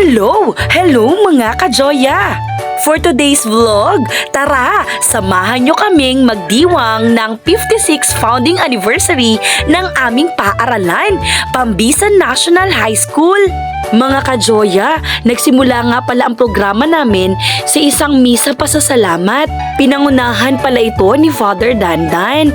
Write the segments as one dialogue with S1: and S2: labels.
S1: Hello! Hello mga ka-Joya! For today's vlog, tara, samahan nyo kaming magdiwang ng 56th founding anniversary ng aming paaralan, Pambisan National High School. Mga ka-Joya, nagsimula nga pala ang programa namin sa isang misa pasasalamat. Pinangunahan pala ito ni Father Dandan.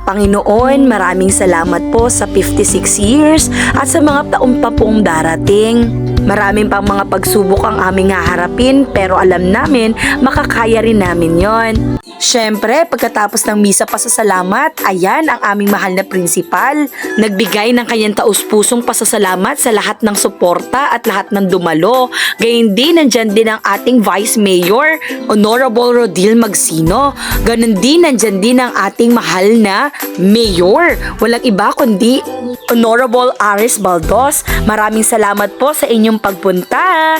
S1: Panginoon, maraming salamat po sa 56 years at sa mga taon pa pong darating. Maraming pang mga pagsubok ang aming haharapin pero alam namin makakaya rin namin yon. Siyempre, pagkatapos ng misa pasasalamat, ayan ang aming mahal na prinsipal. Nagbigay ng kanyang taus-pusong pasasalamat sa lahat ng suporta at lahat ng dumalo. Gayun din, nandyan din ang ating Vice Mayor, Honorable Rodil Magsino. Ganon din, nandyan din ang ating mahal na Mayor. Walang iba kundi Honorable Aris Baldos. Maraming salamat po sa inyong pagpunta.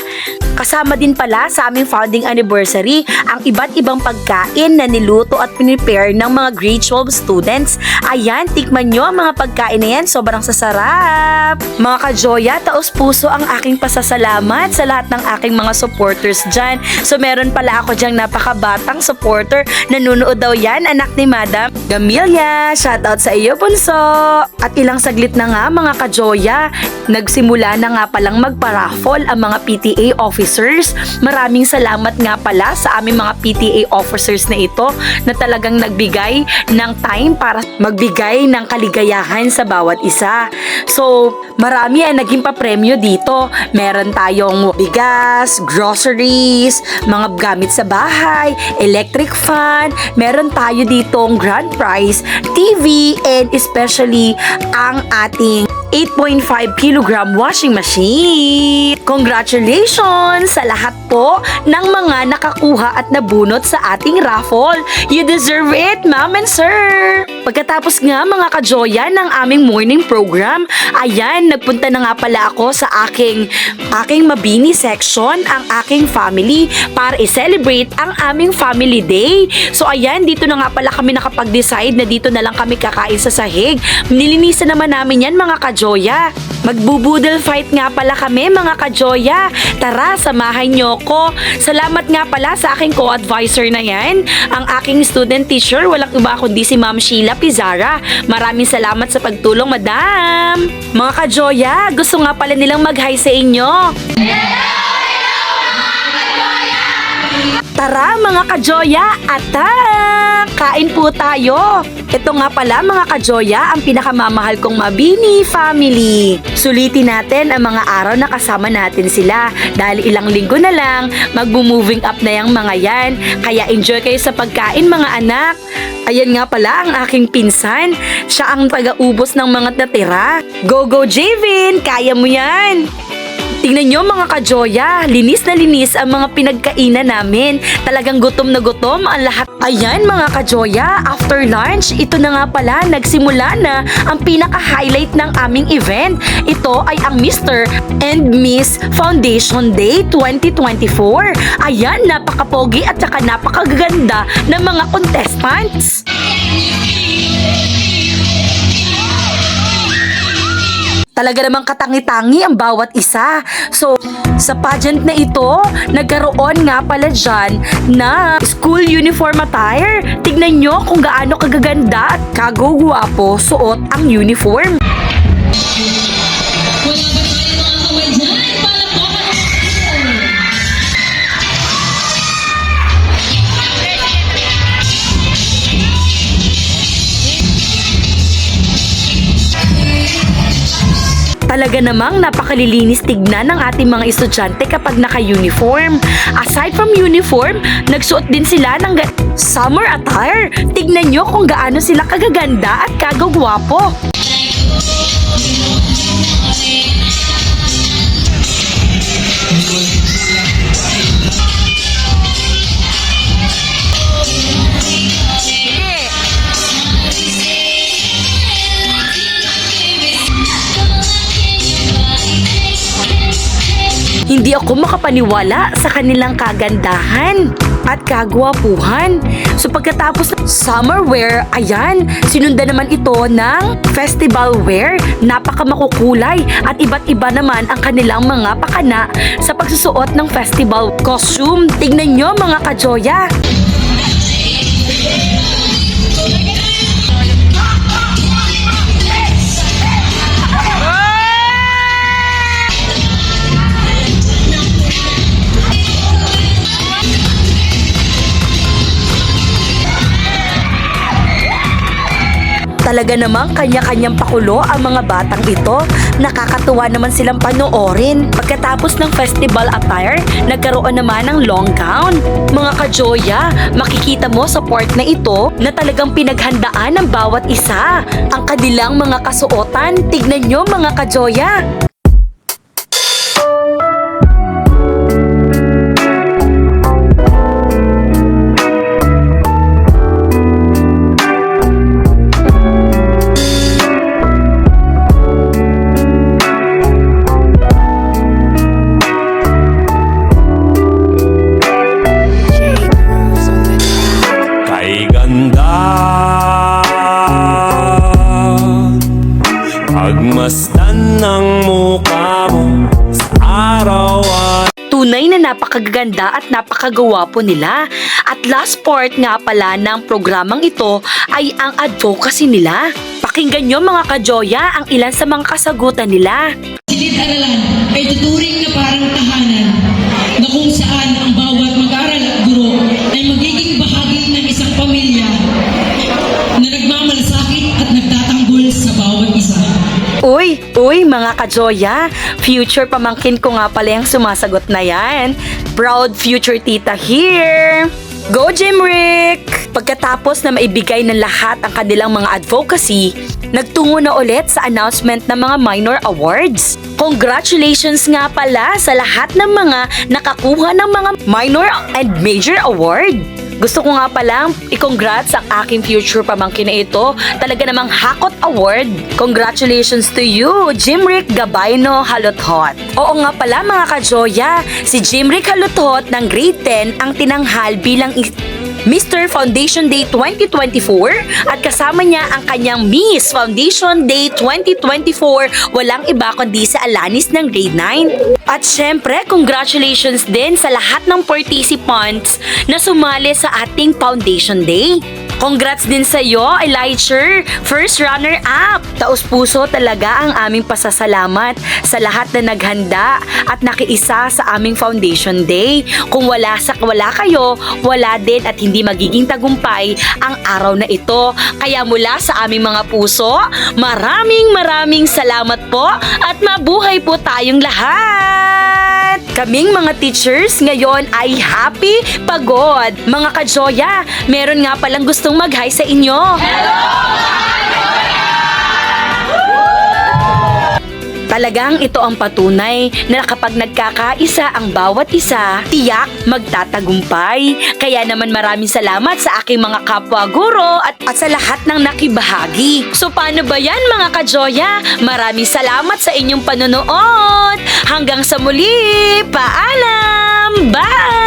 S1: Kasama din pala sa aming founding anniversary ang iba't ibang pagkain na niluto at pinipare ng mga grade 12 students. Ayan, tikman nyo ang mga pagkain na yan. Sobrang sasarap. Mga ka-Joya, taos puso ang aking pasasalamat sa lahat ng aking mga supporters dyan. So meron pala ako dyang napakabatang supporter. Nanunood daw yan, anak ni Madam Gamilia. Shoutout sa iyo, Punso. At ilang saglit na nga mga ka-Joya, nagsimula na nga palang magpa-raffle ang mga PTA officers. Maraming salamat nga pala sa aming mga PTA officers na ito na talagang nagbigay ng time para magbigay ng kaligayahan sa bawat isa. So, marami ang naging papremyo dito. Meron tayong bigas, groceries, mga gamit sa bahay, electric fan, meron tayo ditong grand prize, TV, and especially ang ating 8.5 kilogram washing machine. Congratulations sa lahat po ng mga nakakuha at nabunot sa ating raffle. You deserve it, ma'am and sir. Pagkatapos nga mga ka-Joya ng aming morning program, ayan, nagpunta na nga pala ako sa aking Mabini section, ang aking family, para i-celebrate ang aming family day. So ayan, dito na nga pala kami nakapag-decide na dito na lang kami kakain sa sahig. Nilinisan naman namin yan mga ka-Joya. Magbubudel fight nga pala kami mga ka-Joya. Tara, samahan nyo ko. Salamat nga pala sa aking co-advisor na yan, ang aking student teacher, walang iba kundi si Ma'am Sheila Pizarra. Maraming salamat sa pagtulong, madam. Mga ka-Joya, gusto nga pala nilang mag-hi sa inyo. Tara mga ka-Joya, attack! Kain po tayo. Ito nga pala mga ka-Joya, ang pinakamamahal kong Mabini family. Sulitin natin ang mga araw na kasama natin sila. Dahil ilang linggo na lang, mag-moving up na yung mga yan. Kaya enjoy kayo sa pagkain mga anak. Ayan nga pala ang aking pinsan. Siya ang taga-ubos ng mga natira. Go go Javin! Kaya mo yan! Tingnan nyo mga ka-Joya, linis na linis ang mga pinagkainan namin. Talagang gutom na gutom ang lahat. Ayan mga ka-Joya, after lunch, ito na nga pala, nagsimula na ang pinaka-highlight ng aming event. Ito ay ang Mr. and Miss Foundation Day 2024. Ayan, napaka-pogi at saka napakaganda ng mga contestants. Talaga namang katangi-tangi ang bawat isa. So, sa pageant na ito, nagkaroon nga pala dyan na school uniform attire. Tignan nyo kung gaano kagaganda at kagugwapo suot ang uniform. Talaga namang napakalilinis tignan ng ating mga estudyante kapag naka-uniform. Aside from uniform, nagsuot din sila ng summer attire. Tignan nyo kung gaano sila kagaganda at kagagwapo. Hindi ako makapaniwala sa kanilang kagandahan. at kagwapuhan. So pagkatapos ng summer wear, ayan, sinundan naman ito ng festival wear. Napaka makukulay at iba't iba naman ang kanilang mga pakana sa pagsusuot ng festival costume. Tignan nyo mga ka-Joya. Talaga namang kanya-kanyang pakulo ang mga batang ito. Nakakatuwa naman silang panoorin. Pagkatapos ng festival attire, nagkaroon naman ng long gown. Mga ka-Joya, makikita mo sa part na ito na talagang pinaghandaan ng bawat isa. Ang kanilang mga kasuotan, tignan nyo mga ka-Joya.
S2: Pagmasdan ng mukha mo sa araw.
S1: Tunay na napakaganda at napakagwapo nila. At last part nga pala ng programang ito ay ang advocacy nila. Pakinggan nyo mga ka-Joya ang ilan sa mga kasagutan nila.
S3: Silid-aralan ay tuturing na parang tahanan na kung saan ang bawat mag-aaral at guro ay magiging bahagi ng isang pamilya na nagmamalasakit at nagtatanggol sa bawat isa.
S1: Uy, mga ka-Joya, future pamangkin ko nga pala yung sumasagot na yan. Proud future tita here! Go, Jimrick! Pagkatapos na maibigay ng lahat ang kanilang mga advocacy, nagtungo na ulit sa announcement ng mga minor awards. Congratulations nga pala sa lahat ng mga nakakuha ng mga minor and major award. Gusto ko nga palang i-congrats ang aking future pamangkin na ito. Talaga namang Hakot Award. Congratulations to you, Jimrick Gabayno Haluthot. Oo nga pala mga ka-Joya, si Jimrick Haluthot ng grade 10 ang tinanghal bilang Mr. Foundation Day 2024 at kasama niya ang kanyang Miss Foundation Day 2024, walang iba kundi si Alanis ng grade 9. At syempre, congratulations din sa lahat ng participants na sumali sa ating Foundation Day. Congrats din sa iyo, Elijah, first runner-up. Taus-puso talaga ang aming pasasalamat sa lahat na naghanda at nakiisa sa aming Foundation Day. Kung wala kayo, wala din at hindi magiging tagumpay ang araw na ito. Kaya mula sa aming mga puso, maraming salamat po at mabuhay po tayong lahat! Kaming mga teachers ngayon ay happy, pagod. Mga ka-Joya, meron nga palang gustong mag-hi sa inyo. Talagang ito ang patunay na kapag nagkakaisa ang bawat isa, tiyak magtatagumpay. Kaya naman maraming salamat sa aking mga kapwa guro at sa lahat ng nakibahagi. So paano ba yan mga ka-Joya? Maraming salamat sa inyong panonood. Hanggang sa muli, paalam! Bye!